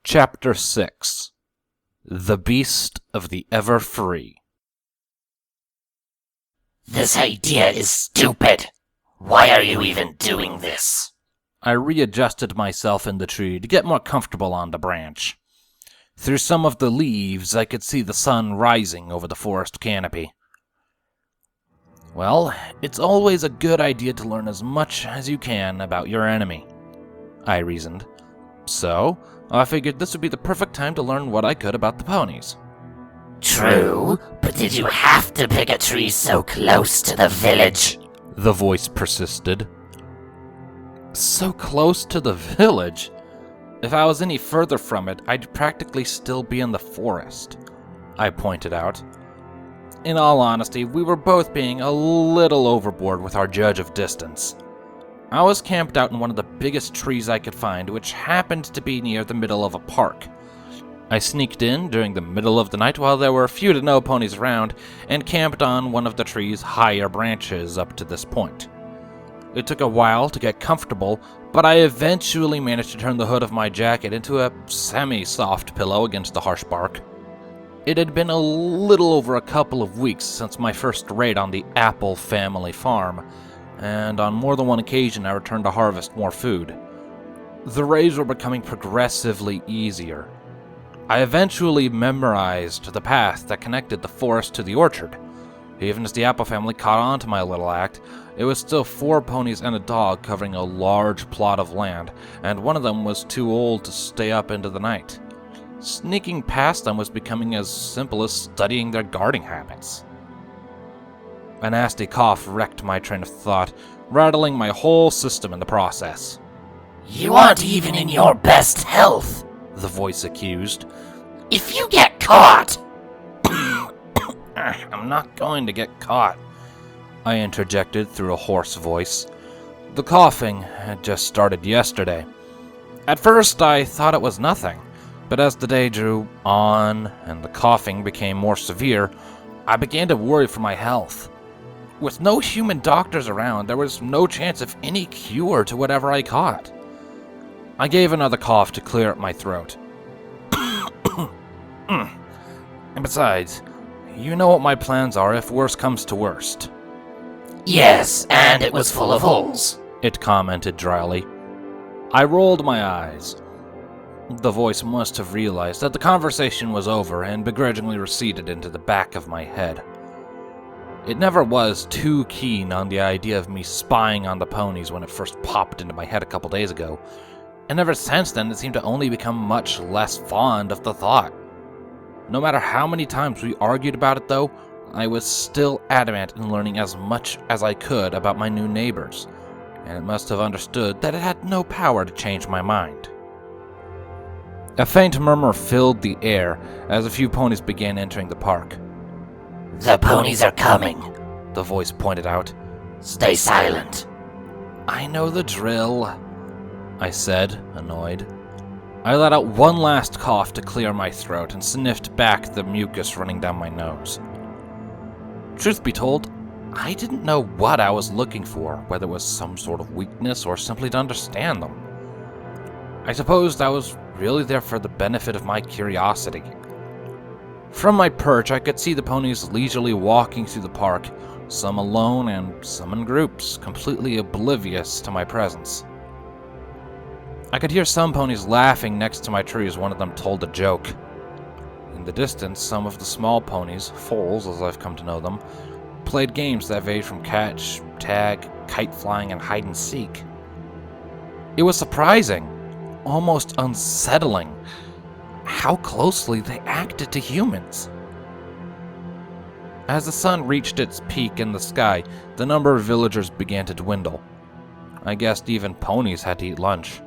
Chapter 6 The Beast of the Ever-Free. This idea is stupid. Why are you even doing this? I readjusted myself in the tree to get more comfortable on the branch. Through some of the leaves, I could see the sun rising over the forest canopy. Well, it's always a good idea to learn as much as you can about your enemy, I reasoned. So, I figured this would be the perfect time to learn what I could about the ponies. True, but did you have to pick a tree so close to the village? The voice persisted. So close to the village? If I was any further from it, I'd practically still be in the forest, I pointed out. In all honesty, we were both being a little overboard with our judge of distance. I was camped out in one of the biggest trees I could find, which happened to be near the middle of a park. I sneaked in during the middle of the night while there were few to no ponies around, and camped on one of the tree's higher branches up to this point. It took a while to get comfortable, but I eventually managed to turn the hood of my jacket into a semi-soft pillow against the harsh bark. It had been a little over a couple of weeks since my first raid on the Apple family farm, and on more than one occasion I returned to harvest more food. The raids were becoming progressively easier. I eventually memorized the path that connected the forest to the orchard. Even as the Apple family caught on to my little act, it was still 4 ponies and a dog covering a large plot of land, and one of them was too old to stay up into the night. Sneaking past them was becoming as simple as studying their guarding habits. A nasty cough wrecked my train of thought, rattling my whole system in the process. You aren't even in your best health, the voice accused. If you get caught... I'm not going to get caught, I interjected through a hoarse voice. The coughing had just started yesterday. At first I thought it was nothing, but as the day drew on and the coughing became more severe, I began to worry for my health. With no human doctors around, there was no chance of any cure to whatever I caught. I gave another cough to clear up my throat. And besides, you know what my plans are if worse comes to worst. Yes, and it was full of holes, it commented dryly. I rolled my eyes. The voice must have realized that the conversation was over and begrudgingly receded into the back of my head. It never was too keen on the idea of me spying on the ponies when it first popped into my head a couple days ago, and ever since then it seemed to only become much less fond of the thought. No matter how many times we argued about it though, I was still adamant in learning as much as I could about my new neighbors, and it must have understood that it had no power to change my mind. A faint murmur filled the air as a few ponies began entering the park. The ponies are coming, the voice pointed out. Stay silent. I know the drill, I said, annoyed. I let out one last cough to clear my throat and sniffed back the mucus running down my nose. Truth be told, I didn't know what I was looking for, whether it was some sort of weakness or simply to understand them. I supposed I was really there for the benefit of my curiosity. From my perch, I could see the ponies leisurely walking through the park, some alone and some in groups, completely oblivious to my presence. I could hear some ponies laughing next to my tree as one of them told a joke. In the distance, some of the small ponies, foals as I've come to know them, played games that varied from catch, tag, kite flying, and hide and seek. It was surprising, almost unsettling, how closely they acted to humans. As the sun reached its peak in the sky, the number of villagers began to dwindle. I guessed even ponies had to eat lunch.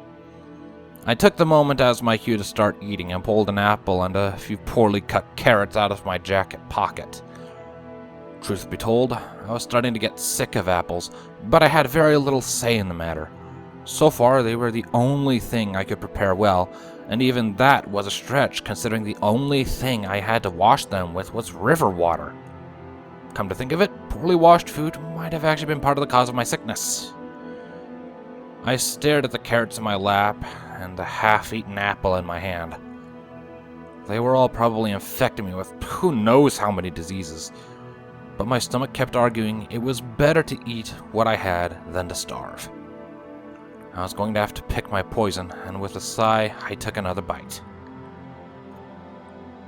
I took the moment as my cue to start eating and pulled an apple and a few poorly cut carrots out of my jacket pocket. Truth be told, I was starting to get sick of apples, but I had very little say in the matter. So far, they were the only thing I could prepare well, and even that was a stretch considering the only thing I had to wash them with was river water. Come to think of it, poorly washed food might have actually been part of the cause of my sickness. I stared at the carrots in my lap and the half-eaten apple in my hand. They were all probably infecting me with who knows how many diseases. But my stomach kept arguing it was better to eat what I had than to starve. I was going to have to pick my poison, and with a sigh, I took another bite.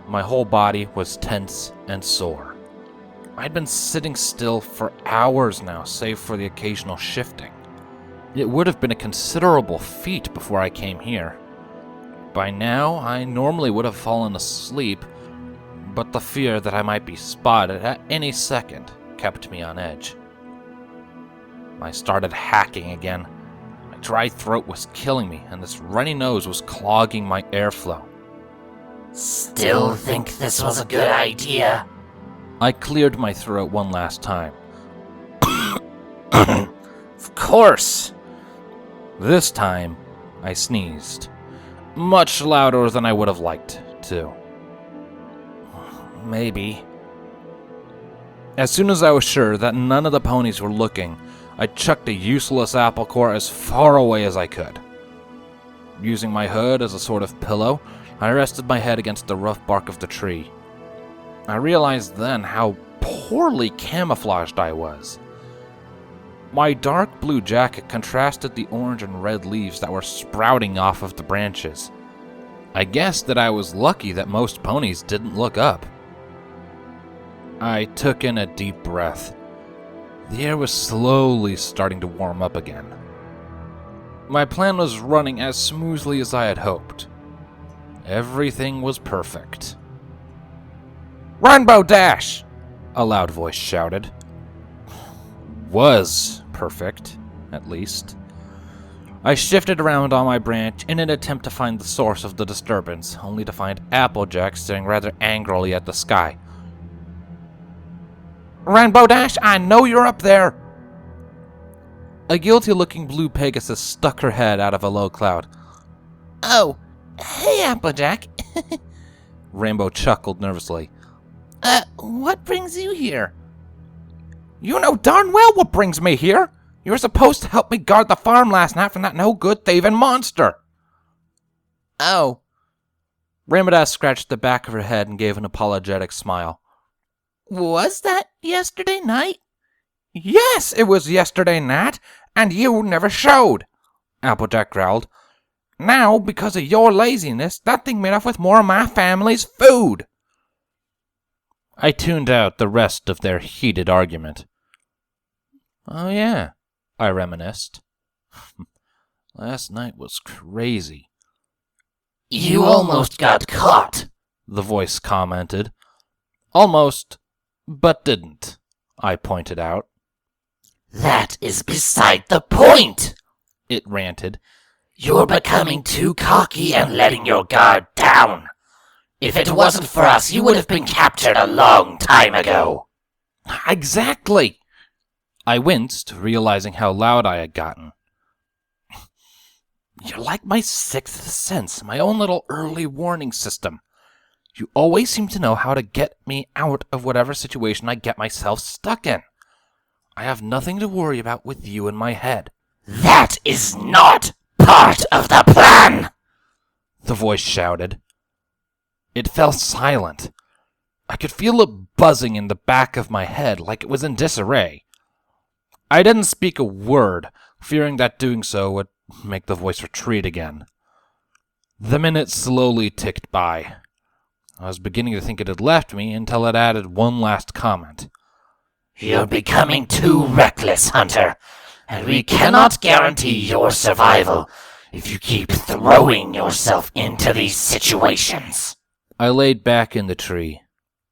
My whole body was tense and sore. I'd been sitting still for hours now, save for the occasional shifting. It would have been a considerable feat before I came here. By now, I normally would have fallen asleep, but the fear that I might be spotted at any second kept me on edge. I started hacking again. My dry throat was killing me, and this runny nose was clogging my airflow. Still think this was a good idea? I cleared my throat one last time. Of course! This time, I sneezed. Much louder than I would have liked to. Maybe. As soon as I was sure that none of the ponies were looking, I chucked a useless apple core as far away as I could. Using my hood as a sort of pillow, I rested my head against the rough bark of the tree. I realized then how poorly camouflaged I was. My dark blue jacket contrasted the orange and red leaves that were sprouting off of the branches. I guessed that I was lucky that most ponies didn't look up. I took in a deep breath. The air was slowly starting to warm up again. My plan was running as smoothly as I had hoped. Everything was perfect. "Rainbow Dash!" a loud voice shouted. Was perfect, at least. I shifted around on my branch in an attempt to find the source of the disturbance, only to find Applejack staring rather angrily at the sky. "Rainbow Dash, I know you're up there!" A guilty-looking blue Pegasus stuck her head out of a low cloud. "Oh, hey, Applejack." Rainbow chuckled nervously. What brings you here?" "You know darn well what brings me here. You were supposed to help me guard the farm last night from that no-good thieving monster." "Oh." Rainbow Dash scratched the back of her head and gave an apologetic smile. "Was that yesterday night?" "Yes, it was yesterday night, and you never showed," Applejack growled. "Now, because of your laziness, that thing made off with more of my family's food." I tuned out the rest of their heated argument. "Oh yeah," I reminisced. "Last night was crazy." "You almost got caught," the voice commented. "Almost, but didn't," I pointed out. "That is beside the point," it ranted. "You're becoming too cocky and letting your guard down. If it wasn't for us, you would have been captured a long time ago." "Exactly!" I winced, realizing how loud I had gotten. "You're like my sixth sense, my own little early warning system. You always seem to know how to get me out of whatever situation I get myself stuck in. I have nothing to worry about with you in my head." "That is not part of the plan!" the voice shouted. It fell silent. I could feel it buzzing in the back of my head like it was in disarray. I didn't speak a word, fearing that doing so would make the voice retreat again. The minutes slowly ticked by. I was beginning to think it had left me until it added one last comment. "You're becoming too reckless, Hunter, and we cannot guarantee your survival if you keep throwing yourself into these situations." I laid back in the tree,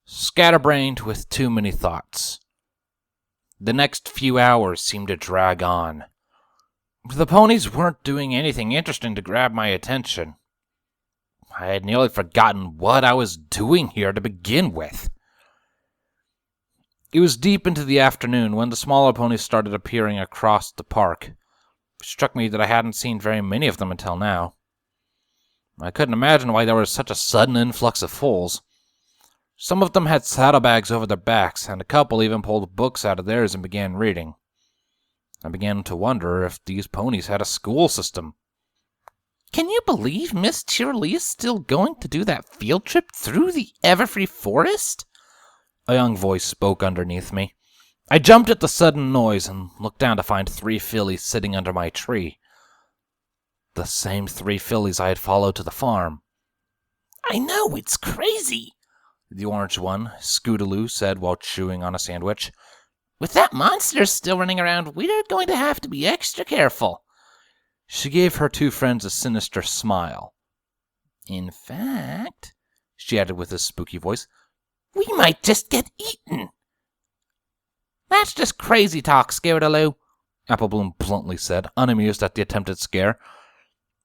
scatterbrained with too many thoughts. The next few hours seemed to drag on. The ponies weren't doing anything interesting to grab my attention. I had nearly forgotten what I was doing here to begin with. It was deep into the afternoon when the smaller ponies started appearing across the park. It struck me that I hadn't seen very many of them until now. I couldn't imagine why there was such a sudden influx of foals. Some of them had saddlebags over their backs, and a couple even pulled books out of theirs and began reading. I began to wonder if these ponies had a school system. Can you believe Miss Cheerily is still going to do that field trip through the Everfree Forest? A young voice spoke underneath me. I jumped at the sudden noise and looked down to find 3 fillies sitting under my tree. The same 3 fillies I had followed to the farm. I know, it's crazy, the orange one, Scootaloo, said while chewing on a sandwich. With that monster still running around, we're going to have to be extra careful. She gave her 2 friends a sinister smile. In fact, she added with a spooky voice, we might just get eaten. That's just crazy talk, Scootaloo, Applebloom bluntly said, unamused at the attempted scare.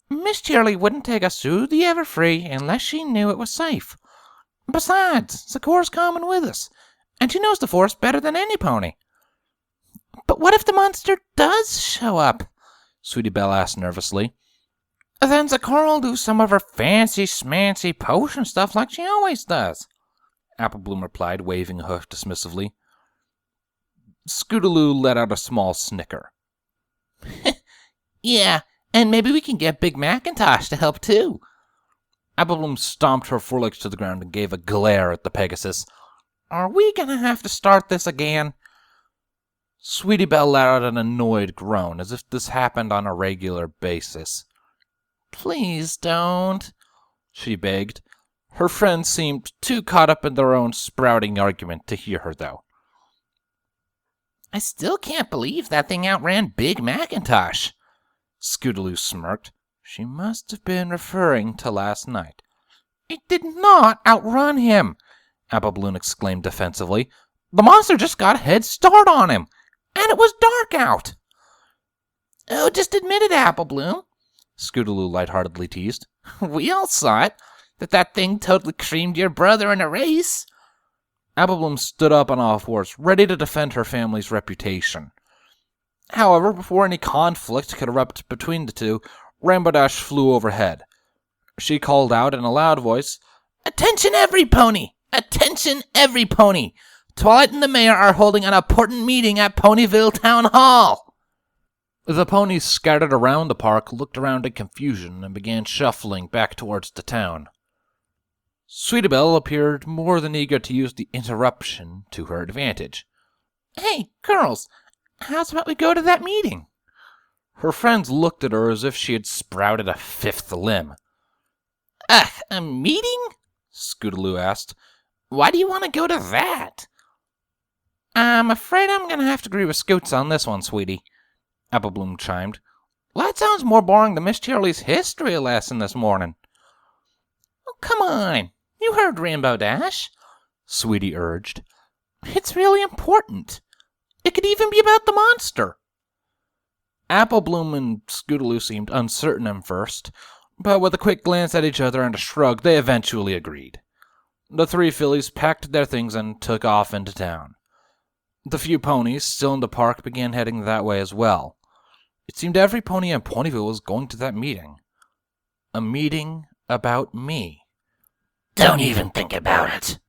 Miss Cheerily wouldn't take us through the Everfree unless she knew it was safe. Besides, Zakora's coming with us, and she knows the forest better than any pony. But what if the monster does show up? Sweetie Belle asked nervously. Then Zakora will do some of her fancy schmancy potion stuff like she always does, Applebloom replied, waving a hoof dismissively. Scootaloo let out a small snicker. Yeah, and maybe we can get Big Macintosh to help too. Applebloom stomped her forelegs to the ground and gave a glare at the Pegasus. Are we gonna have to start this again? Sweetie Belle let out an annoyed groan, as if this happened on a regular basis. Please don't, she begged. Her friends seemed too caught up in their own sprouting argument to hear her, though. I still can't believe that thing outran Big Macintosh, Scootaloo smirked. She must have been referring to last night. It did not outrun him, Applebloom exclaimed defensively. The monster just got a head start on him, and it was dark out. Oh, just admit it, Applebloom, Scootaloo lightheartedly teased. We all saw it, that thing totally creamed your brother in a race. Applebloom stood up on all fours, ready to defend her family's reputation. However, before any conflict could erupt between the two, Rainbow Dash flew overhead. She called out in a loud voice, Attention every pony! Attention every pony! Twilight and the mayor are holding an important meeting at Ponyville Town Hall! The ponies scattered around the park looked around in confusion and began shuffling back towards the town. Sweetie Belle appeared more than eager to use the interruption to her advantage. Hey, girls, how's about we go to that meeting? Her friends looked at her as if she had sprouted a 5th limb. Ugh, a meeting? Scootaloo asked. Why do you want to go to that? I'm afraid I'm going to have to agree with Scoots on this one, sweetie, Applebloom chimed. That sounds more boring than Miss Cheerily's history lesson this morning. Oh, come on. You heard Rainbow Dash, Sweetie urged. It's really important. It could even be about the monster. Applebloom and Scootaloo seemed uncertain at first, but with a quick glance at each other and a shrug, they eventually agreed. The 3 fillies packed their things and took off into town. The few ponies still in the park began heading that way as well. It seemed every pony in Ponyville was going to that meeting. A meeting about me. Don't even think about it.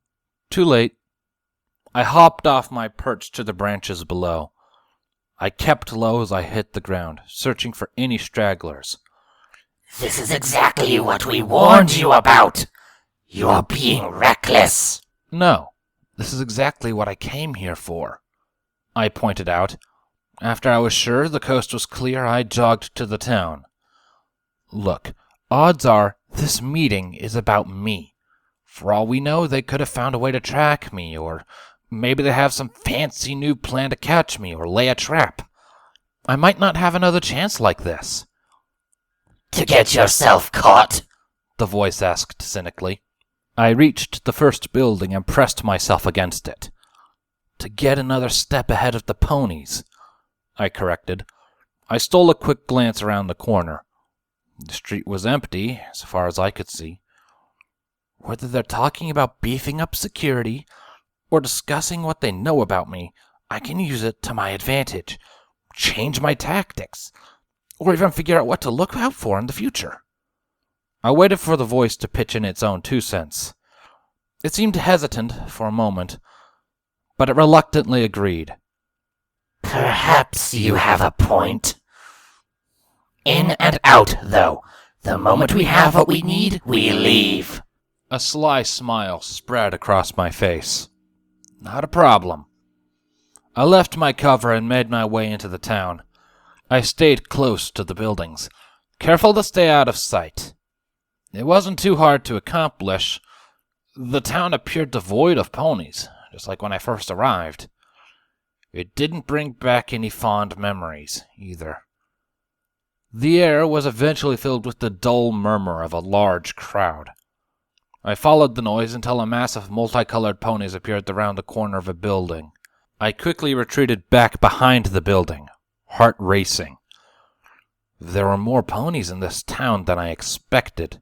Too late. I hopped off my perch to the branches below. I kept low as I hit the ground, searching for any stragglers. This is exactly what we warned you about. You're being reckless. No, this is exactly what I came here for, I pointed out. After I was sure the coast was clear, I jogged to the town. Look, odds are this meeting is about me. For all we know, they could have found a way to track me, or maybe they have some fancy new plan to catch me or lay a trap. I might not have another chance like this. To get yourself caught? The voice asked cynically. I reached the first building and pressed myself against it. To get another step ahead of the ponies, I corrected. I stole a quick glance around the corner. The street was empty, as far as I could see. Whether they're talking about beefing up security or discussing what they know about me, I can use it to my advantage, change my tactics, or even figure out what to look out for in the future. I waited for the voice to pitch in its own 2 cents. It seemed hesitant for a moment, but it reluctantly agreed. Perhaps you have a point. In and out, though. The moment we have what we need, we leave. A sly smile spread across my face. Not a problem. I left my cover and made my way into the town. I stayed close to the buildings, careful to stay out of sight. It wasn't too hard to accomplish. The town appeared devoid of ponies, just like when I first arrived. It didn't bring back any fond memories, either. The air was eventually filled with the dull murmur of a large crowd. I followed the noise until a mass of multicolored ponies appeared around the corner of a building. I quickly retreated back behind the building, heart racing. There were more ponies in this town than I expected.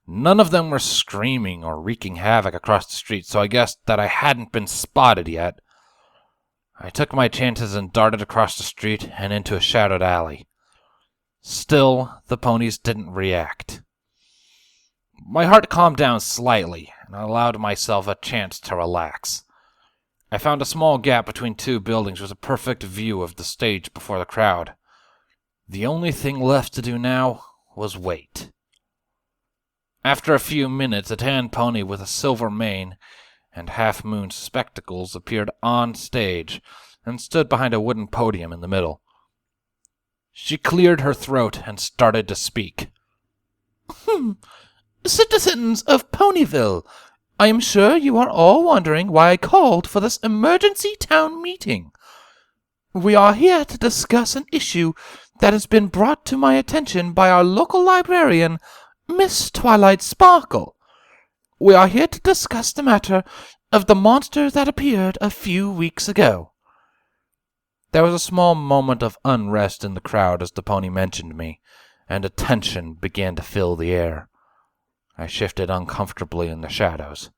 None of them were screaming or wreaking havoc across the street, so I guessed that I hadn't been spotted yet. I took my chances and darted across the street and into a shadowed alley. Still, the ponies didn't react. My heart calmed down slightly, and I allowed myself a chance to relax. I found a small gap between two buildings with a perfect view of the stage before the crowd. The only thing left to do now was wait. After a few minutes, a tan pony with a silver mane and half-moon spectacles appeared on stage and stood behind a wooden podium in the middle. She cleared her throat and started to speak. Citizens of Ponyville, I am sure you are all wondering why I called for this emergency town meeting. We are here to discuss an issue that has been brought to my attention by our local librarian, Miss Twilight Sparkle. We are here to discuss the matter of the monster that appeared a few weeks ago. There was a small moment of unrest in the crowd as the pony mentioned me, and a tension began to fill the air. I shifted uncomfortably in the shadows.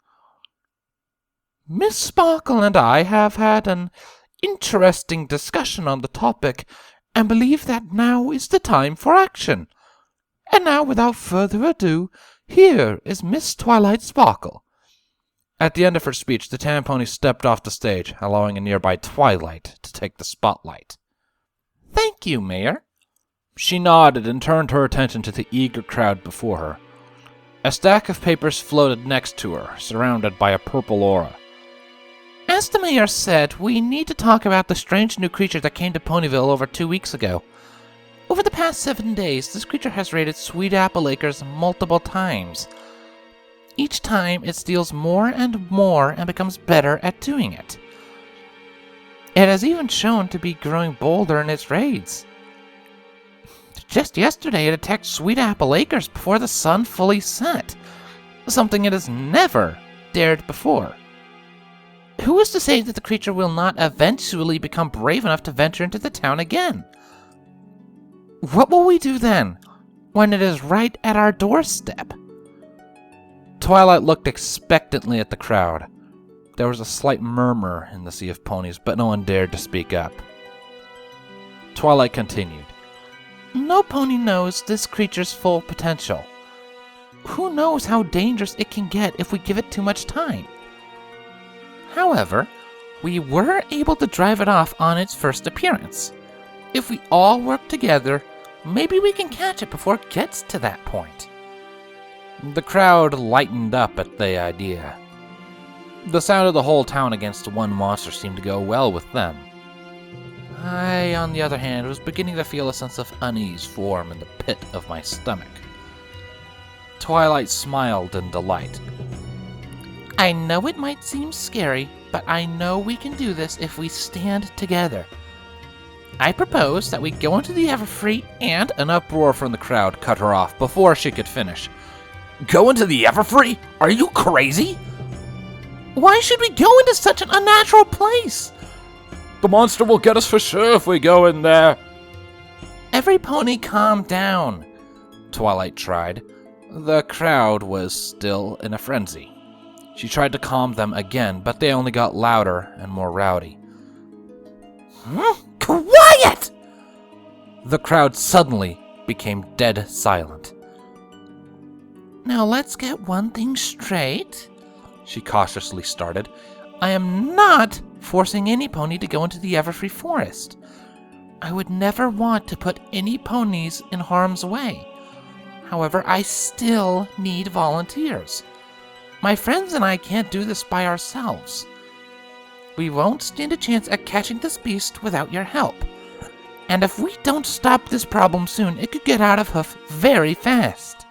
Miss Sparkle and I have had an interesting discussion on the topic, and believe that now is the time for action. And now, without further ado, here is Miss Twilight Sparkle. At the end of her speech, the tan pony stepped off the stage, allowing a nearby Twilight to take the spotlight. Thank you, Mayor. She nodded and turned her attention to the eager crowd before her. A stack of papers floated next to her, surrounded by a purple aura. As the mayor said, we need to talk about the strange new creature that came to Ponyville over 2 weeks ago. Over the past 7 days, this creature has raided Sweet Apple Acres multiple times. Each time, it steals more and more and becomes better at doing it. It has even shown to be growing bolder in its raids. Just yesterday, it attacked Sweet Apple Acres before the sun fully set, something it has never dared before. Who is to say that the creature will not eventually become brave enough to venture into the town again? What will we do then, when it is right at our doorstep? Twilight looked expectantly at the crowd. There was a slight murmur in the sea of ponies, but no one dared to speak up. Twilight continued. No pony knows this creature's full potential. Who knows how dangerous it can get if we give it too much time? However, we were able to drive it off on its first appearance. If we all work together, maybe we can catch it before it gets to that point. The crowd lightened up at the idea. The sound of the whole town against one monster seemed to go well with them. I, on the other hand, was beginning to feel a sense of unease form in the pit of my stomach. Twilight smiled in delight. I know it might seem scary, but I know we can do this if we stand together. I propose that we go into the Everfree, and an uproar from the crowd cut her off before she could finish. Go into the Everfree? Are you crazy? Why should we go into such an unnatural place? The monster will get us for sure if we go in there. Every pony calm down, Twilight tried. The crowd was still in a frenzy. She tried to calm them again, but they only got louder and more rowdy. Quiet! The crowd suddenly became dead silent. Now let's get one thing straight, she cautiously started. I am not forcing any pony to go into the Everfree Forest. I would never want to put any ponies in harm's way. However, I still need volunteers. My friends and I can't do this by ourselves. We won't stand a chance at catching this beast without your help. And if we don't stop this problem soon, it could get out of hoof very fast.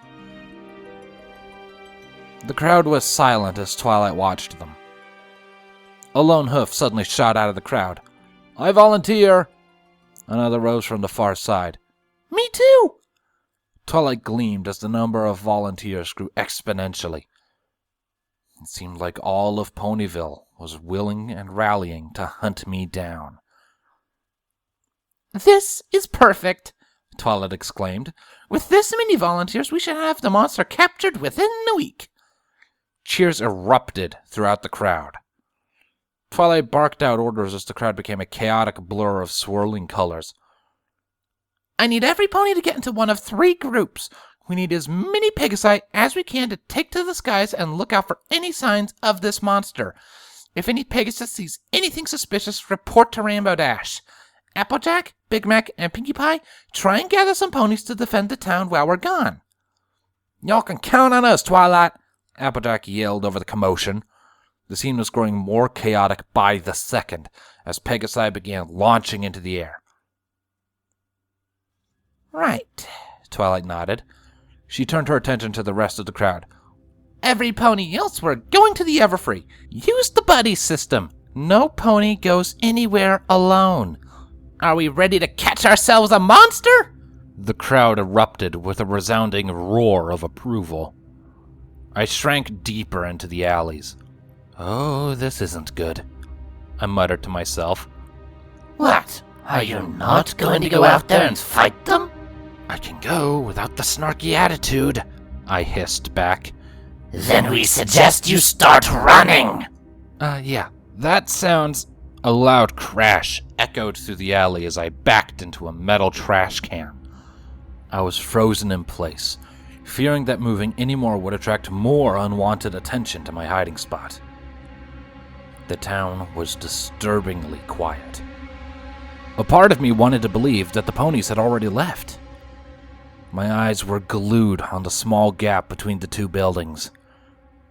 The crowd was silent as Twilight watched them. A lone hoof suddenly shot out of the crowd. I volunteer! Another rose from the far side. Me too! Twilight gleamed as the number of volunteers grew exponentially. It seemed like all of Ponyville was willing and rallying to hunt me down. This is perfect, Twilight exclaimed. With this many volunteers, we should have the monster captured within a week. Cheers erupted throughout the crowd. Twilight barked out orders as the crowd became a chaotic blur of swirling colors. I need every pony to get into one of 3 groups. We need as many Pegasi as we can to take to the skies and look out for any signs of this monster. If any Pegasus sees anything suspicious, report to Rainbow Dash. Applejack, Big Mac, and Pinkie Pie, try and gather some ponies to defend the town while we're gone. Y'all can count on us, Twilight, Applejack yelled over the commotion. The scene was growing more chaotic by the second as Pegasi began launching into the air. Right, Twilight nodded. She turned her attention to the rest of the crowd. Every pony else, we're going to the Everfree. Use the buddy system. No pony goes anywhere alone. Are we ready to catch ourselves a monster? The crowd erupted with a resounding roar of approval. I shrank deeper into the alleys. Oh, this isn't good, I muttered to myself. What? Are you not going to go out there and fight them? I can go without the snarky attitude, I hissed back. Then we suggest you start running. Yeah, that sounds... A loud crash echoed through the alley as I backed into a metal trash can. I was frozen in place, fearing that moving any more would attract more unwanted attention to my hiding spot. The town was disturbingly quiet. A part of me wanted to believe that the ponies had already left. My eyes were glued on the small gap between the 2 buildings.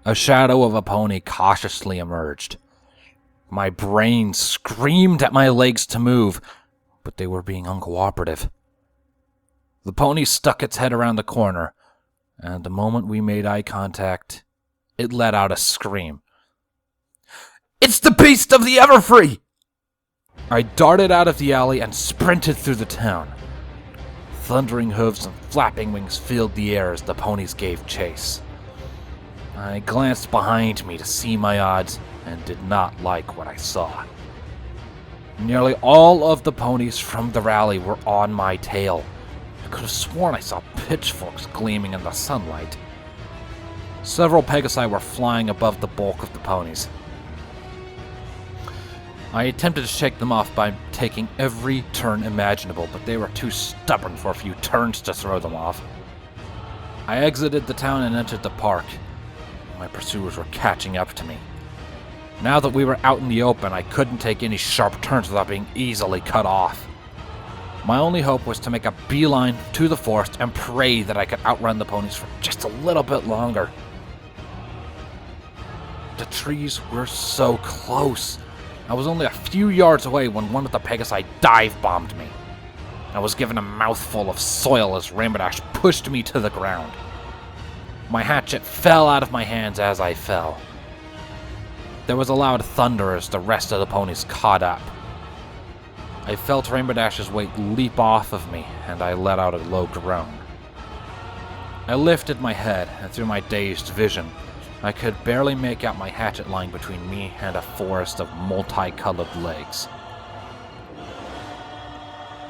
A shadow of a pony cautiously emerged. My brain screamed at my legs to move, but they were being uncooperative. The pony stuck its head around the corner, and the moment we made eye contact, it let out a scream. It's the beast of the Everfree! I darted out of the alley and sprinted through the town. Thundering hooves and flapping wings filled the air as the ponies gave chase. I glanced behind me to see my odds and did not like what I saw. Nearly all of the ponies from the rally were on my tail. I could have sworn I saw pitchforks gleaming in the sunlight. Several Pegasi were flying above the bulk of the ponies. I attempted to shake them off by taking every turn imaginable, but they were too stubborn for a few turns to throw them off. I exited the town and entered the park. My pursuers were catching up to me. Now that we were out in the open, I couldn't take any sharp turns without being easily cut off. My only hope was to make a beeline to the forest and pray that I could outrun the ponies for just a little bit longer. The trees were so close. I was only a few yards away when one of the Pegasi dive-bombed me. I was given a mouthful of soil as Rainbow Dash pushed me to the ground. My hatchet fell out of my hands as I fell. There was a loud thunder as the rest of the ponies caught up. I felt Rainbow Dash's weight leap off of me, and I let out a low groan. I lifted my head, and through my dazed vision, I could barely make out my hatchet lying between me and a forest of multicolored legs.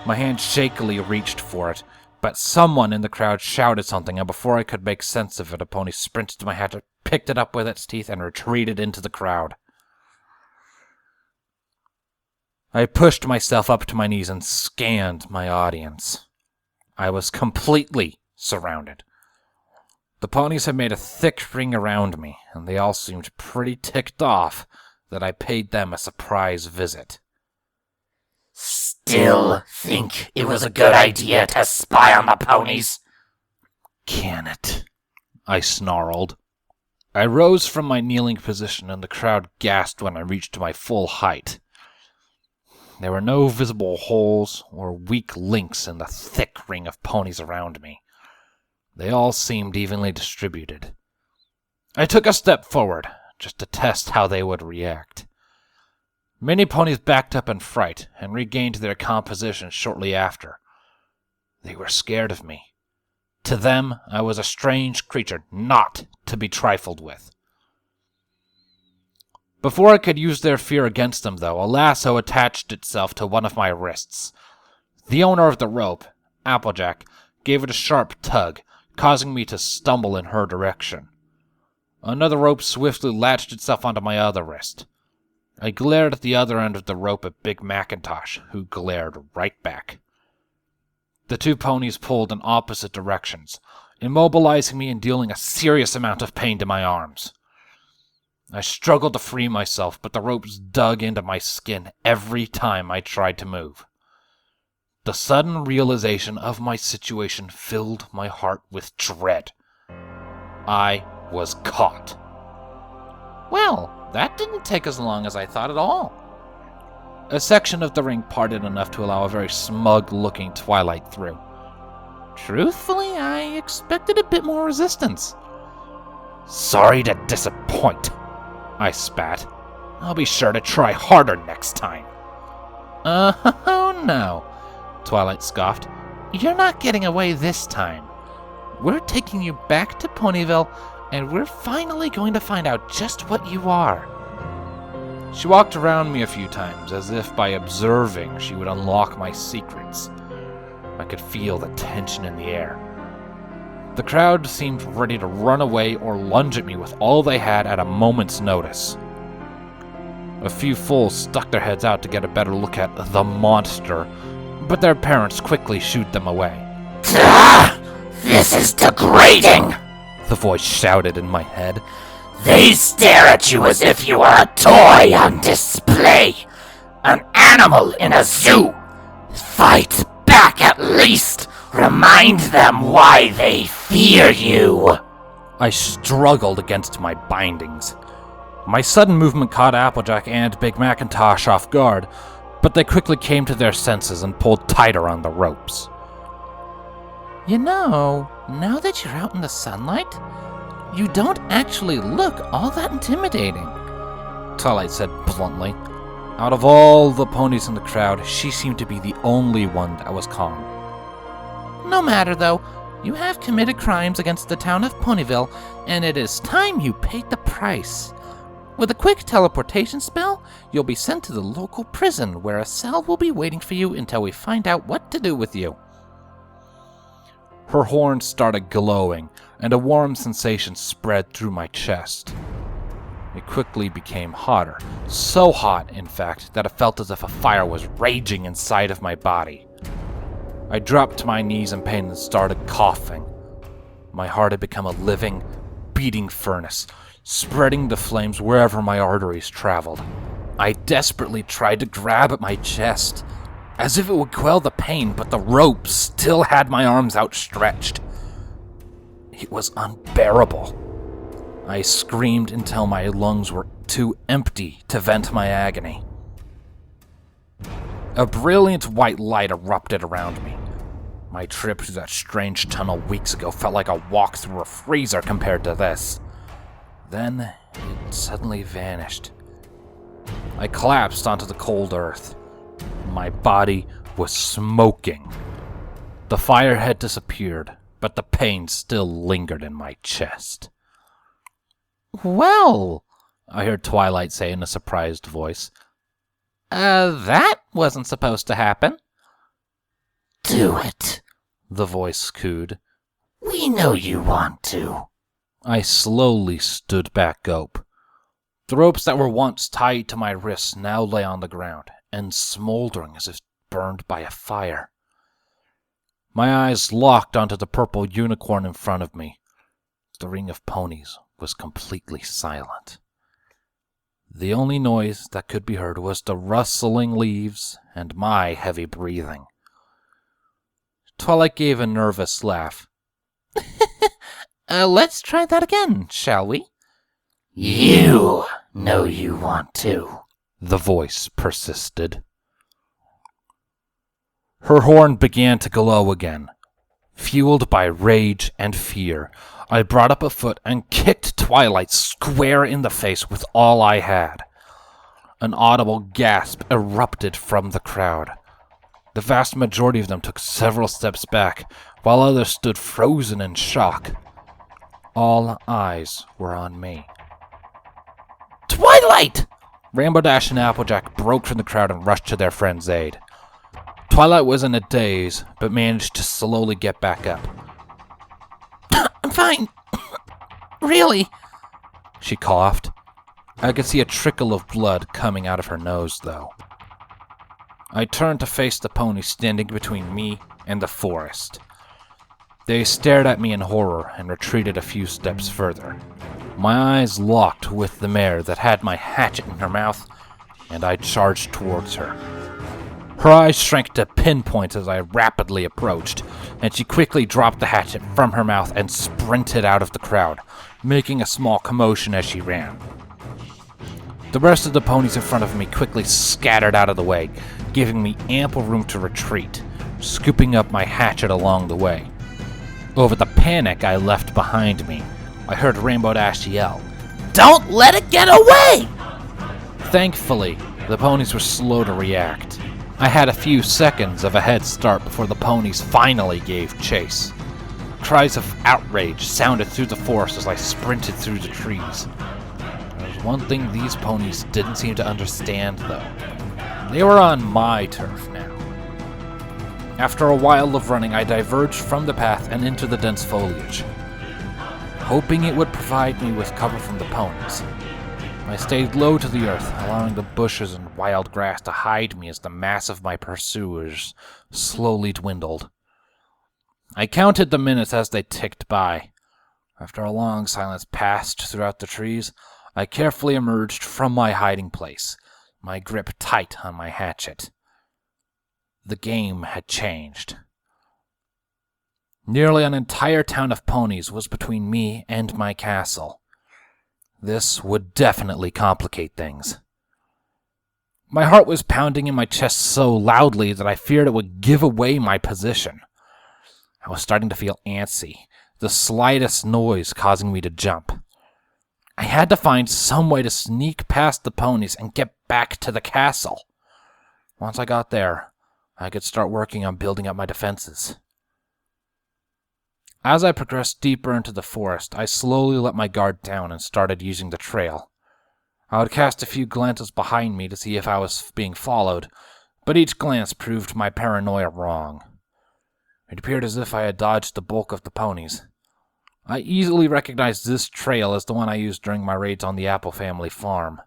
My hand shakily reached for it, but someone in the crowd shouted something, and before I could make sense of it, a pony sprinted to my hatchet, picked it up with its teeth, and retreated into the crowd. I pushed myself up to my knees and scanned my audience. I was completely surrounded. The ponies had made a thick ring around me, and they all seemed pretty ticked off that I paid them a surprise visit. Still think it was a good idea to spy on the ponies? can it? I snarled. I rose from my kneeling position and the crowd gasped when I reached my full height. There were no visible holes or weak links in the thick ring of ponies around me. They all seemed evenly distributed. I took a step forward, just to test how they would react. Many ponies backed up in fright and regained their composition shortly after. They were scared of me. To them, I was a strange creature not to be trifled with. Before I could use their fear against them, though, a lasso attached itself to one of my wrists. The owner of the rope, Applejack, gave it a sharp tug, causing me to stumble in her direction. Another rope swiftly latched itself onto my other wrist. I glared at the other end of the rope at Big Macintosh, who glared right back. The two ponies pulled in opposite directions, immobilizing me and dealing a serious amount of pain to my arms. I struggled to free myself, but the ropes dug into my skin every time I tried to move. The sudden realization of my situation filled my heart with dread. I was caught. Well, that didn't take as long as I thought at all. A section of the ring parted enough to allow a very smug-looking Twilight through. Truthfully, I expected a bit more resistance. Sorry to disappoint, I spat. I'll be sure to try harder next time. Oh no, Twilight scoffed. You're not getting away this time. We're taking you back to Ponyville, and we're finally going to find out just what you are. She walked around me a few times, as if by observing she would unlock my secrets. I could feel the tension in the air. The crowd seemed ready to run away or lunge at me with all they had at a moment's notice. A few fools stuck their heads out to get a better look at the monster, but their parents quickly shooed them away. This is degrading, the voice shouted in my head. They stare at you as if you were a toy on display, an animal in a zoo. Fight back at least. Remind them why they fear you. I struggled against my bindings. My sudden movement caught Applejack and Big Macintosh off guard, but they quickly came to their senses and pulled tighter on the ropes. You know, now that you're out in the sunlight, you don't actually look all that intimidating, Twilight said bluntly. Out of all the ponies in the crowd, she seemed to be the only one that was calm. No matter, though, you have committed crimes against the town of Ponyville, and it is time you paid the price. With a quick teleportation spell, you'll be sent to the local prison, where a cell will be waiting for you until we find out what to do with you. Her horns started glowing, and a warm sensation spread through my chest. It quickly became hotter, so hot, in fact, that it felt as if a fire was raging inside of my body. I dropped to my knees in pain and started coughing. My heart had become a living, beating furnace, spreading the flames wherever my arteries traveled. I desperately tried to grab at my chest, as if it would quell the pain, but the rope still had my arms outstretched. It was unbearable. I screamed until my lungs were too empty to vent my agony. A brilliant white light erupted around me. My trip through that strange tunnel weeks ago felt like a walk through a freezer compared to this. Then it suddenly vanished. I collapsed onto the cold earth. My body was smoking. The fire had disappeared, but the pain still lingered in my chest. Well, I heard Twilight say in a surprised voice. That wasn't supposed to happen. Do it, the voice cooed. We know you want to. I slowly stood back up. The ropes that were once tied to my wrists now lay on the ground, and smoldering as if burned by a fire. My eyes locked onto the purple unicorn in front of me. The ring of ponies was completely silent. The only noise that could be heard was the rustling leaves and my heavy breathing. Twilight gave a nervous laugh. Let's try that again, shall we? You know you want to, the voice persisted. Her horn began to glow again. Fueled by rage and fear, I brought up a foot and kicked Twilight square in the face with all I had. An audible gasp erupted from the crowd. The vast majority of them took several steps back, while others stood frozen in shock. All eyes were on me. Twilight! Rainbow Dash and Applejack broke from the crowd and rushed to their friend's aid. Twilight was in a daze, but managed to slowly get back up. I'm fine. Really? She coughed. I could see a trickle of blood coming out of her nose, though. I turned to face the pony standing between me and the forest. They stared at me in horror and retreated a few steps further. My eyes locked with the mare that had my hatchet in her mouth, and I charged towards her. Her eyes shrank to pinpoints as I rapidly approached, and she quickly dropped the hatchet from her mouth and sprinted out of the crowd, making a small commotion as she ran. The rest of the ponies in front of me quickly scattered out of the way, giving me ample room to retreat, scooping up my hatchet along the way. Over the panic I left behind me, I heard Rainbow Dash yell, "Don't let it get away!" Thankfully, the ponies were slow to react. I had a few seconds of a head start before the ponies finally gave chase. Cries of outrage sounded through the forest as I sprinted through the trees. There was one thing these ponies didn't seem to understand, though. They were on my turf now. After a while of running, I diverged from the path and into the dense foliage, hoping it would provide me with cover from the ponies. I stayed low to the earth, allowing the bushes and wild grass to hide me as the mass of my pursuers slowly dwindled. I counted the minutes as they ticked by. After a long silence passed throughout the trees, I carefully emerged from my hiding place, my grip tight on my hatchet. The game had changed. Nearly an entire town of ponies was between me and my castle. This would definitely complicate things. My heart was pounding in my chest so loudly that I feared it would give away my position. I was starting to feel antsy, the slightest noise causing me to jump. I had to find some way to sneak past the ponies and get back to the castle. Once I got there, I could start working on building up my defenses. As I progressed deeper into the forest, I slowly let my guard down and started using the trail. I would cast a few glances behind me to see if I was being followed, but each glance proved my paranoia wrong. It appeared as if I had dodged the bulk of the ponies. I easily recognized this trail as the one I used during my raids on the Apple family farm.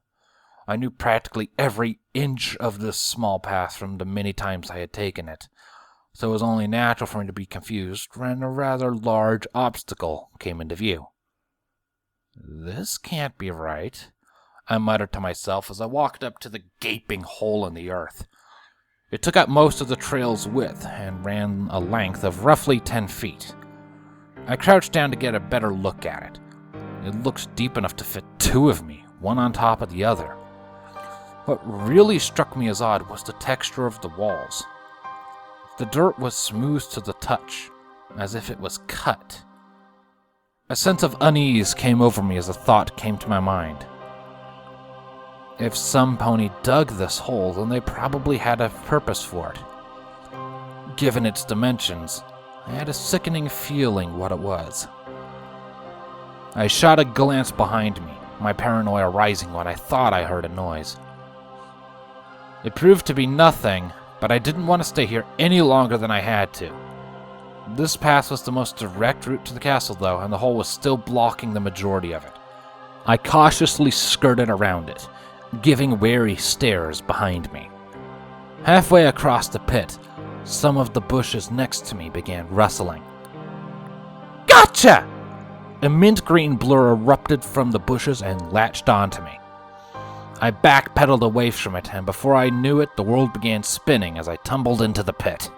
I knew practically every inch of this small path from the many times I had taken it, so it was only natural for me to be confused when a rather large obstacle came into view. "This can't be right," I muttered to myself as I walked up to the gaping hole in the earth. It took up most of the trail's width and ran a length of roughly 10 feet. I crouched down to get a better look at it. It looked deep enough to fit two of me, one on top of the other. What really struck me as odd was the texture of the walls. The dirt was smooth to the touch, as if it was cut. A sense of unease came over me as a thought came to my mind. If some pony dug this hole, then they probably had a purpose for it. Given its dimensions, I had a sickening feeling what it was. I shot a glance behind me, my paranoia rising when I thought I heard a noise. It proved to be nothing, but I didn't want to stay here any longer than I had to. This path was the most direct route to the castle, though, and the hole was still blocking the majority of it. I cautiously skirted around it, giving wary stares behind me. Halfway across the pit, some of the bushes next to me began rustling. "Gotcha!" A mint green blur erupted from the bushes and latched onto me. I backpedaled away from it, and before I knew it, the world began spinning as I tumbled into the pit.